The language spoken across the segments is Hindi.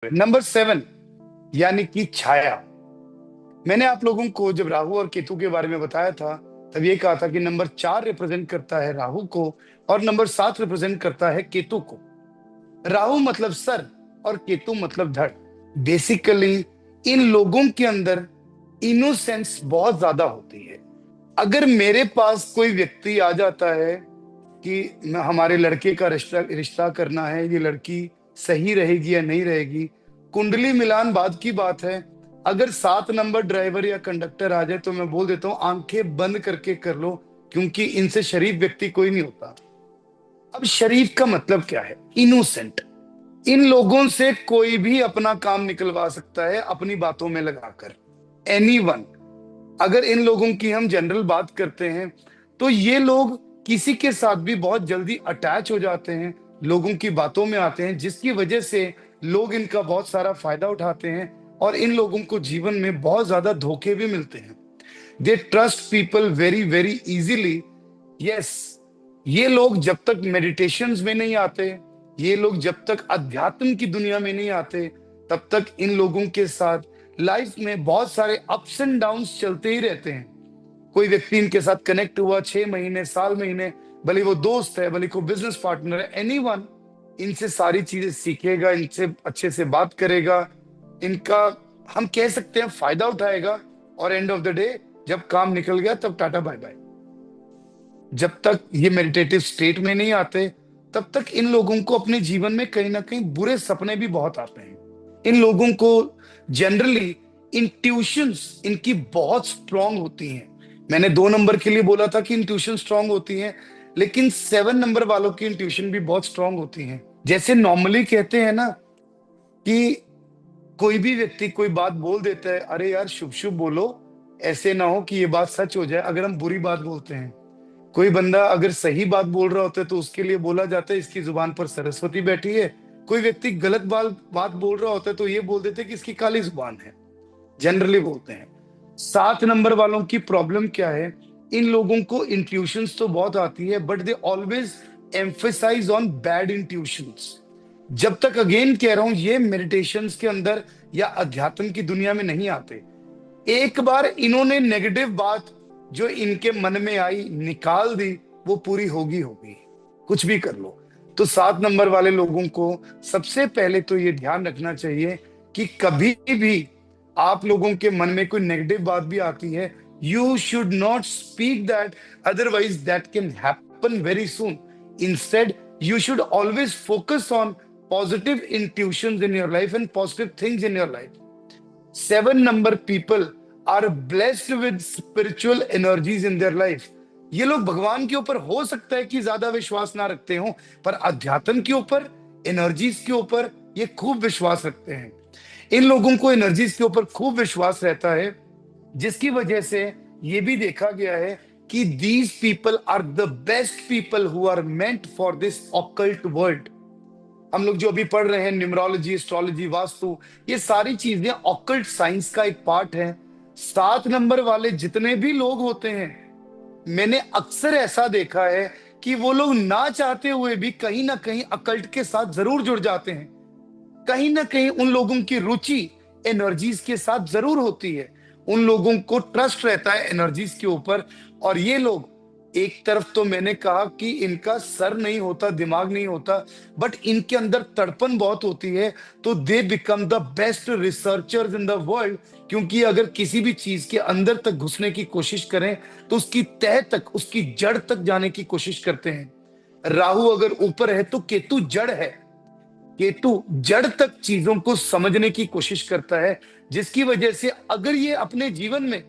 नंबर 7 यानी कि छाया। मैंने आप लोगों को जब राहु और केतु के बारे में बताया था, तब ये कहा था कि नंबर 4 रिप्रेजेंट करता है राहु को और नंबर 7 रिप्रेजेंट करता है केतु को। राहु मतलब सर और केतु मतलब धड़। बेसिकली इन लोगों के अंदर इनोसेंस बहुत ज्यादा होती है। अगर मेरे पास कोई व्यक्ति आ जाता है कि हमारे लड़के का रिश्ता रिश्ता करना है, ये लड़की सही रहेगी या नहीं रहेगी, कुंडली मिलान बाद की बात है। अगर 7 नंबर ड्राइवर या कंडक्टर आ जाए तो मैं बोल देता हूँ आंखें बंद करके कर लो, क्योंकि इनसे शरीफ व्यक्ति कोई नहीं होता। अब शरीफ का मतलब क्या है? इनोसेंट। इन लोगों से कोई भी अपना काम निकलवा सकता है अपनी बातों में लगाकर। एनीवन। अगर इन लोगों की हम जनरल बात करते हैं तो ये लोग किसी के साथ भी बहुत जल्दी अटैच हो जाते हैं, लोगों की बातों में आते हैं, जिसकी वजह से लोग इनका बहुत सारा फायदा उठाते हैं और इन लोगों को जीवन में बहुत ज्यादा धोखे भी मिलते हैं। They trust people very very easily. Yes, ये लोग जब तक मेडिटेशंस में नहीं आते, ये लोग जब तक अध्यात्म की दुनिया में नहीं आते, तब तक इन लोगों के साथ लाइफ में बहुत सारे अप्स एंड डाउन्स चलते ही रहते हैं। कोई व्यक्ति इनके साथ कनेक्ट हुआ 6 महीने, साल, महीने, भले वो दोस्त है, भले को बिजनेस पार्टनर है, एनीवन, इनसे सारी चीजें सीखेगा, इनसे अच्छे से बात करेगा, इनका हम कह सकते हैं फायदा उठाएगा, और एंड ऑफ द डे जब काम निकल गया तब टाटा बाय बाय। जब तक ये मेडिटेटिव स्टेट में नहीं आते, तब तक इन लोगों को अपने जीवन में कहीं ना कहीं बुरे सपने भी बहुत आते हैं। इन लोगों को जनरली इंट्यूशंस इनकी बहुत स्ट्रांग होती हैं। मैंने 2 नंबर के लिए बोला था कि इंट्यूशन स्ट्रांग होती हैं, लेकिन 7 नंबर वालों की इंट्यूशन भी बहुत स्ट्रांग होती हैं। जैसे नॉर्मली कहते हैं ना कि कोई भी व्यक्ति कोई बात बोल देता है, अरे यार शुभ शुभ बोलो, ऐसे ना हो कि ये बात सच हो जाए, अगर हम बुरी बात बोलते हैं। कोई बंदा अगर सही बात बोल रहा होता है तो उसके लिए बोला जाता है इसकी जुबान पर सरस्वती बैठी है। कोई व्यक्ति गलत बात बोल रहा होता है तो ये बोल देते हैं कि इसकी काली जुबान है, जनरली बोलते हैं। 7 नंबर वालों की प्रॉब्लम क्या है? इन लोगों को इंट्यूशंस तो बहुत आती है, but they always emphasize on bad intuitions. जब तक, अगेन कह रहा हूं, ये मेडिटेशंस के अंदर या अध्यात्म की दुनिया में नहीं आते, एक बार इन्होंने नेगेटिव बात जो इनके मन में आई निकाल दी, वो पूरी होगी होगी, कुछ भी कर लो। तो 7 नंबर वाले लोगों को सबसे पहले तो ये ध्यान रखना चाहिए कि कभी भी आप लोगों के मन में कोई नेगेटिव बात भी आती है, you should not speak that, otherwise that can happen very soon. Instead you should always focus on positive intuitions in your life and positive things in your life. 7 number people are blessed with spiritual energies in their life. ये लोग भगवान के ऊपर हो सकता है कि ज्यादा विश्वास ना रखते हो, पर अध्यात्म के ऊपर, एनर्जीज के ऊपर ये खूब विश्वास रखते हैं। इन लोगों को एनर्जीज के ऊपर खूब विश्वास रहता है, जिसकी वजह से ये भी देखा गया है कि these people are the best people who are meant for this occult world. हम लोग जो अभी पढ़ रहे हैं, न्यूमरोलॉजी, एस्ट्रोलॉजी, वास्तु, ये सारी चीजें ऑकल्ट साइंस का एक पार्ट है। 7 नंबर वाले जितने भी लोग होते हैं, मैंने अक्सर ऐसा देखा है कि वो लोग ना चाहते हुए भी कहीं ना कहीं अकल्ट के साथ जरूर जुड़ जाते हैं। कहीं ना कहीं उन लोगों की रुचि एनर्जीज के साथ जरूर होती है, उन लोगों को ट्रस्ट रहता है एनर्जीज के ऊपर। और ये लोग, एक तरफ तो मैंने कहा कि इनका सर नहीं होता, दिमाग नहीं होता, बट इनके अंदर तड़पन बहुत होती है, तो they become the best researchers in the world. क्योंकि अगर किसी भी चीज के अंदर तक घुसने की कोशिश करें तो उसकी तह तक, उसकी जड़ तक जाने की कोशिश करते हैं। राहु अगर ऊपर है तो केतु जड़ है। केतु जड़ तक चीजों को समझने की कोशिश करता है, जिसकी वजह से अगर ये अपने जीवन में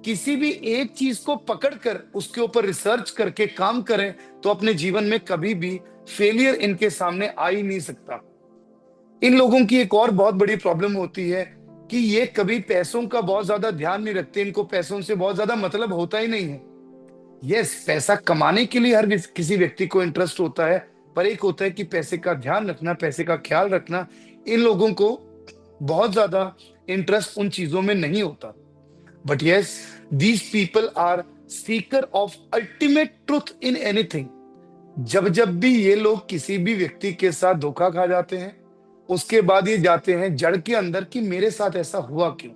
किसी भी एक चीज को पकड़कर उसके ऊपर रिसर्च करके काम करें, तो अपने जीवन में कभी भी फेलियर इनके सामने आ ही नहीं सकता। इन लोगों की एक और बहुत बड़ी प्रॉब्लम होती है कि ये कभी पैसों का बहुत ज्यादा ध्यान नहीं रखते, इनको पैसों से बहुत ज्यादा मतलब होता ही नहीं है। यस, पैसा कमाने के लिए हर किसी व्यक्ति को इंटरेस्ट होता है, पर एक होता है कि पैसे का ध्यान रखना, पैसे का ख्याल रखना, इन लोगों को बहुत ज्यादा इंटरेस्ट उन चीजों में नहीं होता। But yes, these people are seeker of ultimate truth in anything. जब जब भी ये लोग किसी भी व्यक्ति के साथ धोखा खा जाते हैं, उसके बाद ये जाते हैं जड़ के अंदर कि मेरे साथ ऐसा हुआ क्यों।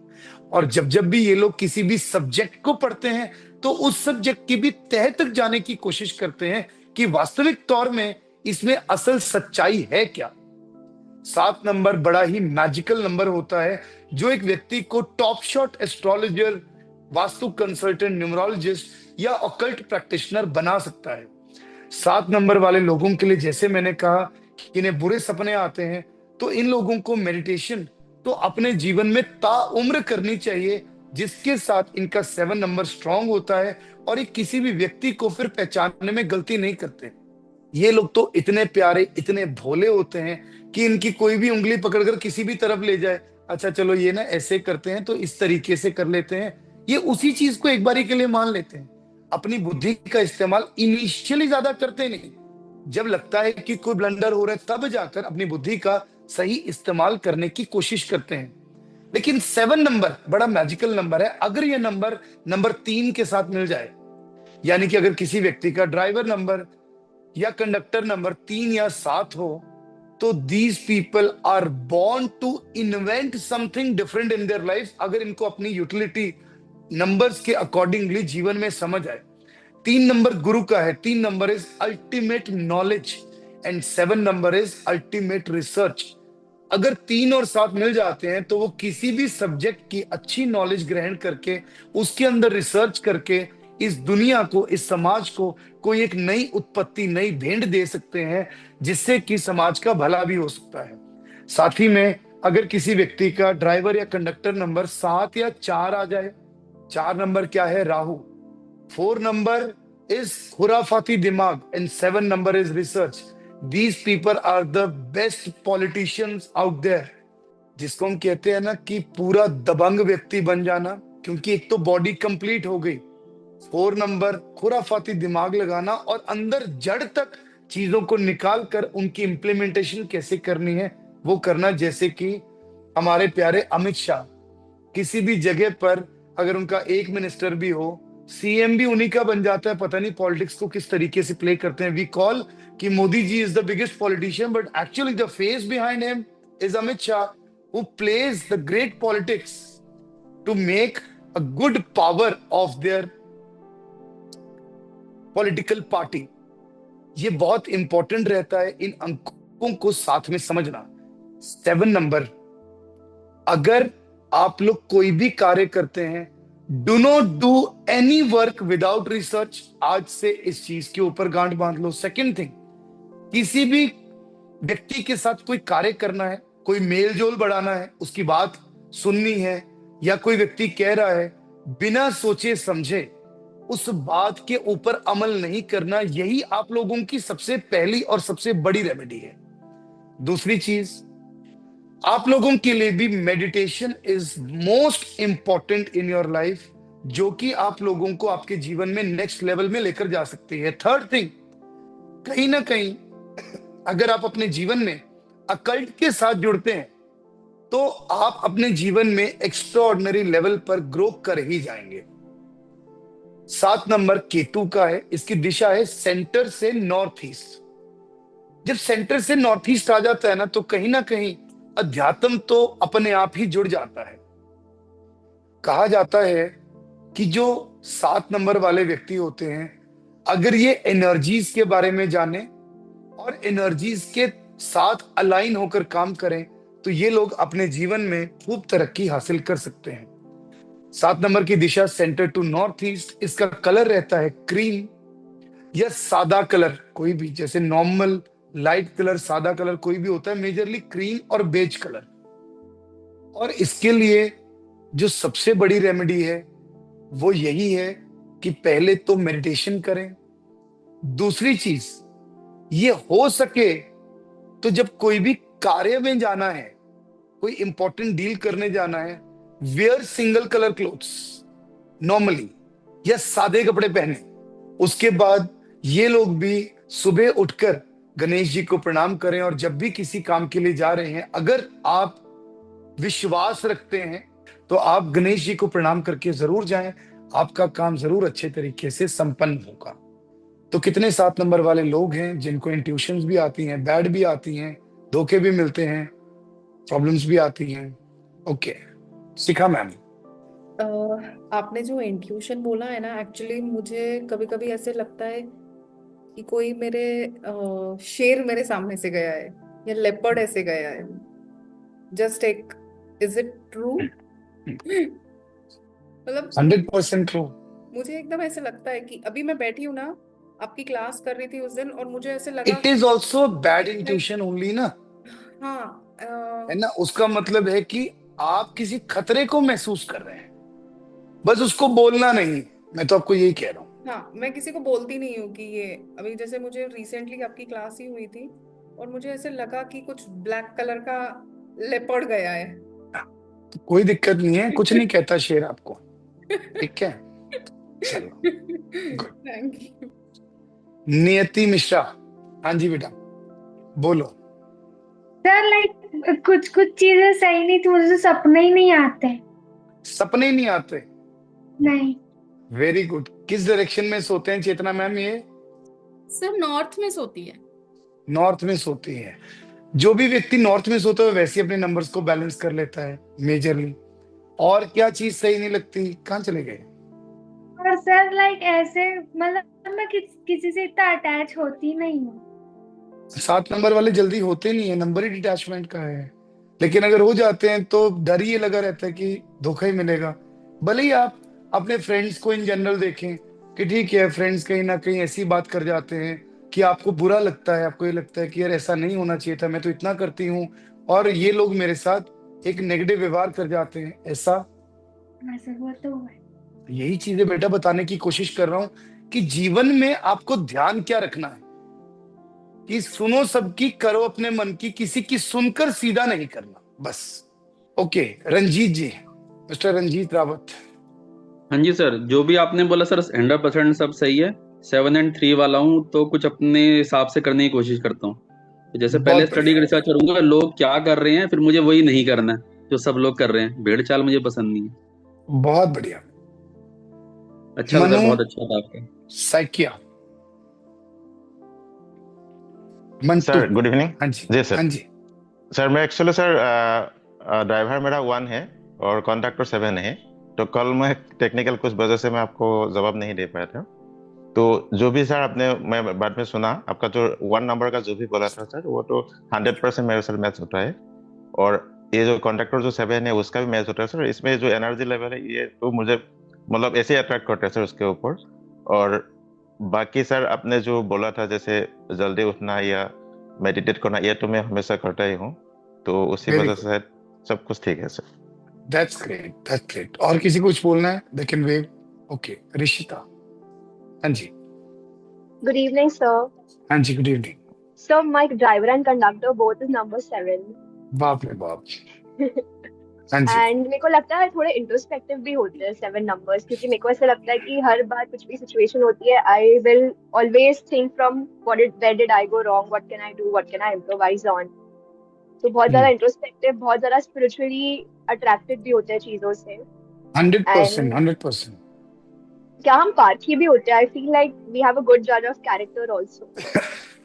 और जब जब भी ये लोग किसी भी सब्जेक्ट को पढ़ते हैं तो उस सब्जेक्ट की भी तह तक जाने की कोशिश करते हैं कि वास्तविक तौर में इसमें असल सच्चाई है क्या। 7 नंबर बड़ा ही मैजिकल नंबर होता है जो एक व्यक्ति को top shot astrologer, vastu consultant, numerologist या ऑकल्ट प्रैक्टिशनर बना सकता है। 7 नंबर वाले लोगों के लिए, जैसे मैंने कहा कि इन्हें बुरे सपने आते हैं, तो इन लोगों को मेडिटेशन तो अपने जीवन में ताउम्र करनी चाहिए, जिसके साथ इनका 7 नंबर स्ट्रांग होता है और ये किसी भी व्यक्ति को फिर पहचानने में गलती नहीं करते। ये लोग तो इतने प्यारे, इतने भोले होते हैं कि इनकी कोई भी उंगली पकड़कर किसी भी तरफ ले जाए, अच्छा चलो ये ना ऐसे करते हैं तो इस तरीके से कर लेते हैं, ये उसी चीज को एक बारी के लिए मान लेते हैं। अपनी बुद्धि का इस्तेमाल इनिशियली ज्यादा करते नहीं, जब लगता है कि कोई ब्लंडर हो रहा है तब जाकर अपनी बुद्धि का सही इस्तेमाल करने की कोशिश करते हैं। लेकिन 7 नंबर बड़ा मैजिकल नंबर है। अगर ये नंबर नंबर 3 के साथ मिल जाए, यानी कि अगर किसी व्यक्ति का ड्राइवर नंबर या कंडक्टर नंबर 3 या 7 हो, तो these people are born to invent something different in their life, अगर इनको अपनी यूटिलिटी नंबर्स के अकॉर्डिंगली जीवन में समझ आए। 3 नंबर गुरु का है। 3 number is ultimate knowledge and 7 number is ultimate research. अगर 3 और 7 मिल जाते हैं तो वो किसी भी सब्जेक्ट की अच्छी नॉलेज ग्रहण करके उसके अंदर रिसर्च करके इस दुनिया को, इस समाज को कोई एक नई उत्पत्ति, नई भेंट दे सकते हैं, जिससे कि समाज का भला भी हो सकता है। साथ ही में अगर किसी व्यक्ति का ड्राइवर या कंडक्टर नंबर 7 या 4 आ जाए, 4 नंबर क्या है? राहु। 4 नंबर is खुराफाती दिमाग and 7 number is research. These people are the best politicians out there. जिसको हम कहते हैं ना कि पूरा दबंग व्यक्ति बन जाना, क्योंकि एक तो बॉडी कंप्लीट हो गई, 4 नंबर खुराफाती दिमाग लगाना और अंदर जड़ तक चीजों को निकाल कर उनकी इंप्लीमेंटेशन कैसे करनी है वो करना। जैसे कि हमारे प्यारे अमित शाह, किसी भी जगह पर अगर उनका एक मिनिस्टर भी हो, सीएम भी उन्हीं का बन जाता है। पता नहीं पॉलिटिक्स को किस तरीके से प्ले करते हैं। वी कॉल कि Modi ji is the biggest politician, but actually the face behind him is Amit Shah, who plays the great politics to make a good power of their political party. ये बहुत इंपॉर्टेंट रहता है इन अंकों को साथ में समझना। 7 नंबर, अगर आप लोग कोई भी कार्य करते हैं, do not do any work without research. आज से इस चीज के ऊपर गांठ बांध लो। सेकंड थिंग, किसी भी व्यक्ति के साथ कोई कार्य करना है, कोई मेल जोल बढ़ाना है, उसकी बात सुननी है, या कोई व्यक्ति कह रहा है, बिना सोचे समझे उस बात के ऊपर अमल नहीं करना, यही आप लोगों की सबसे पहली और सबसे बड़ी रेमेडी है। दूसरी चीज, आप लोगों के लिए भी meditation is most important in your life, जो कि आप लोगों को आपके जीवन में नेक्स्ट लेवल में लेकर जा सकती है। थर्ड थिंग, कहीं ना कहीं अगर आप अपने जीवन में अकल्ट के साथ जुड़ते हैं तो आप अपने जीवन में एक्स्ट्राऑर्डिनरी लेवल पर ग्रो कर ही जाएंगे। 7 नंबर केतु का है। इसकी दिशा है सेंटर से नॉर्थ ईस्ट। जब सेंटर से नॉर्थ ईस्ट आ जाता है ना कहीं ना कहीं अध्यात्म तो अपने आप ही जुड़ जाता है। कहा जाता है कि जो 7 नंबर वाले व्यक्ति होते हैं, अगर ये एनर्जीज के बारे में जाने और एनर्जीज के साथ अलाइन होकर काम करें तो ये लोग अपने जीवन में खूब तरक्की हासिल कर सकते हैं। 7 नंबर की दिशा सेंटर टू नॉर्थ ईस्ट। इसका कलर रहता है क्रीम या सादा कलर, कोई भी, जैसे नॉर्मल लाइट कलर, सादा कलर कोई भी होता है, मेजरली क्रीम और बेज कलर। और इसके लिए जो सबसे बड़ी रेमेडी है वो यही है कि पहले तो मेडिटेशन करें। दूसरी चीज, ये हो सके तो जब कोई भी कार्य में जाना है, कोई इंपॉर्टेंट डील करने जाना है, wear single colour clothes normally, या सादे कपड़े पहने। उसके बाद ये लोग भी सुबह उठकर गणेश जी को प्रणाम करें, और जब भी किसी काम के लिए जा रहे हैं, अगर आप विश्वास रखते हैं तो आप गणेश जी को प्रणाम करके जरूर जाएं, आपका काम जरूर अच्छे तरीके से संपन्न होगा। तो कितने 7 नंबर वाले लोग हैं जिनको इंट्यूशंस भी आती हैं, बैड भी आती हैं, धोखे भी मिलते हैं, प्रॉब्लम्स भी आती हैं। ओके, शिखा मैम। आपने जो इंट्यूशन बोला है ना, एक्चुअली मुझे कभी कभी ऐसे लगता है कि कोई मेरे शेर मेरे सामने से गया है या लेपर्ड ऐसे गया है। जस्ट एक, इज इट ट्रू? मतलब 100% ट्रू। मुझे एकदम ऐसे लगता है कि अभी मैं बैठी हूँ ना, आपकी क्लास कर रही थी उस दिन, और मुझे ऐसे लगा it is also bad like, intuition only ना, हाँ है ना। उसका मतलब है कि आप किसी खतरे को महसूस कर रहे हैं, बस उसको बोलना नहीं। मैं तो आपको यही कह रहा हूँ। हाँ, मैं किसी को बोलती नहीं हूँ कि ये, अभी जैसे मुझे रिसेंटली आपकी क्लास ही हुई थी और मुझे ऐसे लगा कि कुछ ब्लैक कलर का लेपर्ड गया है। तो कोई दिक्कत नहीं है, कुछ नहीं कहता शेर आपको। ठीक है, चलो, गुड। Thank you. नियति मिश्रा। हाँ जी बेटा, बोलो। सर लाइक कुछ कुछ चीजें सही नहीं थी, मुझे तो सपने ही नहीं आते। सपने नहीं आते? नहीं। Very good. किस डायरेक्शन में सोते हैं चेतना मैम ये? सर नॉर्थ में सोती है। नॉर्थ में सोती है। जो भी व्यक्ति नॉर्थ में सोता है वैसे ही अपने नंबर्स को बैलेंस कर लेता है मेजरली। और क्या चीज सही नहीं लगती? कहाँ चले गए? और सर लाइक ऐसे मतलब मैं किसी से इतना अटैच होती नहीं हूँ। 7 नंबर वाले जल्दी होते नहीं है, नंबर ही डिटैचमेंट का है। लेकिन अगर हो जाते हैं तो डर ये लगा रहता है कि धोखा ही मिलेगा। भले ही आप अपने फ्रेंड्स को इन जनरल देखें कि ठीक है, फ्रेंड्स कहीं ना कहीं ऐसी बात कर जाते हैं कि आपको बुरा लगता है, आपको ये लगता है कि यार ऐसा नहीं होना चाहिए था, मैं तो इतना करती हूँ और ये लोग मेरे साथ एक नेगेटिव व्यवहार कर जाते हैं, ऐसा। ऐसे वो तो है। यही चीजें बेटा बताने की कोशिश कर रहा हूं कि जीवन में आपको ध्यान क्या रखना है, कि सुनो सबकी, करो अपने मन की, किसी की सुनकर सीधा नहीं करना, बस। ओके, रंजीत जी, मिस्टर रंजीत रावत। हाँ जी सर, जो भी आपने बोला सर 100% सब सही है। 7 और 3 वाला हूँ तो कुछ अपने हिसाब से करने की कोशिश करता हूँ। तो जैसे पहले बहुत स्टडी बढ़िया, का रिसर्च करूंगा लोग क्या कर रहे हैं, फिर मुझे वही नहीं करना है जो सब लोग कर रहे हैं। भेड़ चाल मुझे पसंद नहीं है। बहुत बढ़िया। अच्छा था सर, मनु बहुत अच्छा था आपका। Saikia. Mantu. Sir good evening. हाँ जी, जी हाँ सर। जी। सर मैं एक्चुअली सर ड्राइवर मेरा 1 है और कॉन्ट्रैक्टर 7 है। तो कल मैं टेक्निकल कुछ वजह से मैं आपको जवाब नहीं दे पाया था। तो जो भी सर आपने मैं बाद में सुना आपका जो 1 नंबर का जो भी बोला था सर, वो तो 100% मेरे सर मैच होता है। और ये जो कॉन्ट्रैक्टर जो 7 है उसका भी मैच होता है सर। इसमें जो एनर्जी लेवल है ये तो मुझे मतलब ऐसे अट्रैक्ट करता है सर उसके ऊपर। और बाकी सर आपने जो बोला था जैसे जल्दी उठना या मेडिटेट करना, ये तो मैं हमेशा करता ही हूँ। तो उसी वेरी वजह गुड, से शायद सब कुछ ठीक है sir. That's great, that's great. और किसी को कुछ बोलना है? They can wave. Okay, Rishita. हाँ जी, Good evening, sir. हाँ जी, good evening. So my driver and conductor both is number 7. बाप रे बाप। हाँ जी, एंड मेरे को लगता है थोड़े इंट्रोस्पेक्टिव भी होते हैं 7 नंबर्स, क्योंकि मेरे को ऐसा लगता है कि हर बार कुछ भी सिचुएशन होती है I will always think from where did I go wrong, what can I do, what can I improvise on. तो बहुत ज्यादा इंट्रोस्पेक्टिव, बहुत ज्यादा स्पिरिचुअली अट्रैक्टेड भी होते हैं चीजों से। 100%, एंड 100%। क्या हम पारखी भी होते हैं? I feel like we have a good जज ऑफ कैरेक्टर ऑल्सो।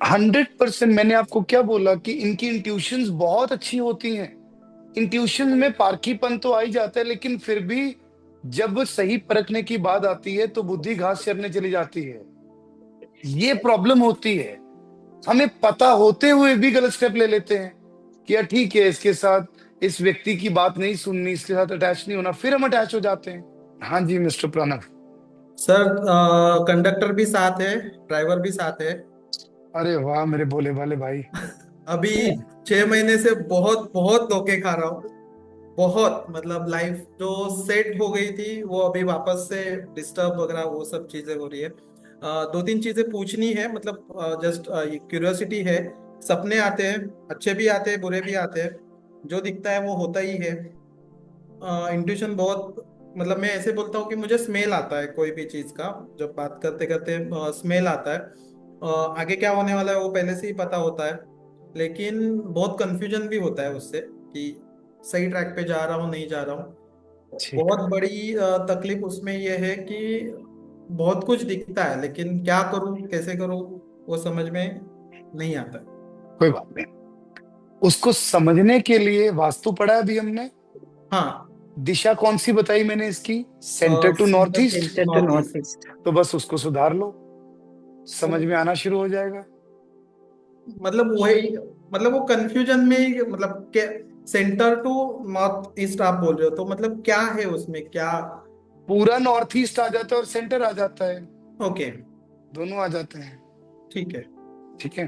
100%। मैंने आपको क्या बोला कि इनकी इंट्यूशंस बहुत अच्छी होती हैं। इंट्यूशन में पारखीपन तो आ ही जाता है, लेकिन फिर भी जब सही परखने की बात आती है तो बुद्धि घास चरने चली जाती है। ये प्रॉब्लम होती है। हमें पता होते हुए भी गलत स्टेप ले लेते हैं कि यार ठीक है, इसके साथ, इस व्यक्ति की बात नहीं सुननी, इसके साथ अटैच नहीं होना, फिर हम अटैच हो जाते हैं। हाँ जी, मिस्टर प्रणव। सर कंडक्टर भी साथ है, ड्राइवर भी साथ है। अरे वाह मेरे भोले भाले भाई। अभी 6 महीने से बहुत बहुत धोखे खा रहा हूँ। बहुत मतलब लाइफ जो सेट हो गई थी वो अभी वापस से डिस्टर्ब वगैरह वो सब चीजें हो रही है। 2-3 चीजें पूछनी है, मतलब जस्ट क्यूरियोसिटी है। सपने आते हैं, अच्छे भी आते हैं बुरे भी आते हैं। जो दिखता है वो होता ही है। इंट्यूशन बहुत, मतलब मैं ऐसे बोलता हूँ कि मुझे स्मेल आता है कोई भी चीज का। जब बात करते करते स्मेल आता है। आगे क्या होने वाला है वो पहले से ही पता होता है। लेकिन बहुत कंफ्यूजन भी होता है उससे कि सही ट्रैक पे जा रहा हूँ नहीं जा रहा हूँ। ठीक है, बहुत बड़ी तकलीफ उसमें यह है कि बहुत कुछ दिखता है लेकिन क्या करूँ कैसे करूँ वो समझ में नहीं आता। कोई बात नहीं। उसको समझने के लिए वास्तु पढ़ा अभी हमने, हाँ, दिशा कौन सी बताई मैंने इसकी, centre to north east, centre to north east. तो बस उसको सुधार लो, समझ में आना शुरू हो जाएगा। मतलब वही, मतलब वो कंफ्यूजन में, मतलब क्या सेंटर टू नॉर्थ ईस्ट आप बोल रहे हो, तो मतलब क्या है उसमें क्या? पूरा नॉर्थ ईस्ट आ जाता है और सेंटर आ जाता है, ओके, दोनों आ जाते हैं। ठीक है। ठीक है।